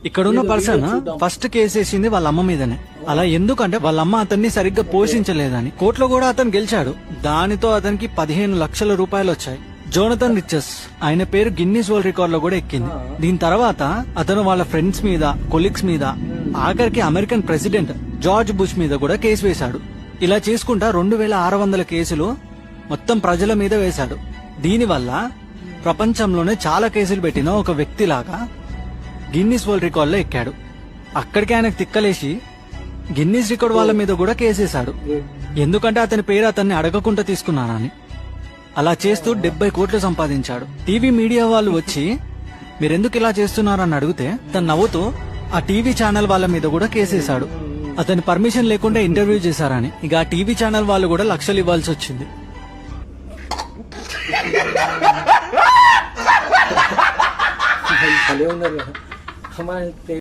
ఇక్కడున్న person first case వేసింది వాళ్ళ అమ్మ మీదనే. అలా ఎందుకంటే వాళ్ళ అమ్మ అతన్ని సరిగ్గా పోషించలేదని. కోర్టులో కూడా అతను గెలిచాడు. దానితో అతనికి 15 లక్షల రూపాయలు వచ్చాయి. జోనథన్ రిచెస్ ఆయన పేరు గిన్నీస్ వరల్డ్ రికార్డ్ లో కూడా ఎక్కింది. దీని తర్వాత అతను వాళ్ళ ఫ్రెండ్స్ మీద, కొలీగ్స్ మీద, ఆఖరికి అమెరికన్ ప్రెసిడెంట్ జార్జ్ బుష్ మీద కూడా కేసు వేశాడు. ఇలా చేసుకుంటా 2600 కేసులు మొత్తం ప్రజల మీద వేశాడు. దీనివల్ల ప్రపంచంలోనే చాలా కేసులు పెట్టిన ఒక వ్యక్తిలాగా గిన్నీస్ వరల్డ్ రికార్డ్ లో ఎక్కాడు. అక్కడికి ఆయనకు తిక్కలేసి గిన్నీస్ రికార్డ్ వాళ్ళ మీద కూడా కేసేశాడు. ఎందుకంటే అతని పేరు అతన్ని అడగకుండా తీసుకున్నానని. అలా చేస్తూ 70 కోట్లు సంపాదించాడు. టీవీ మీడియా వాళ్ళు వచ్చి మీరెందుకు ఇలా చేస్తున్నారని అడిగితే తను నవ్వుతూ ఆ టీవీ ఛానల్ వాళ్ళ మీద కూడా కేసేశాడు. అతని పర్మిషన్ లేకుండా ఇంటర్వ్యూ చేశారని. ఇక ఆ టీవీ ఛానల్ వాళ్ళు కూడా లక్షలు ఇవ్వాల్సి వచ్చింది. భలే ఉన్నారు కదా.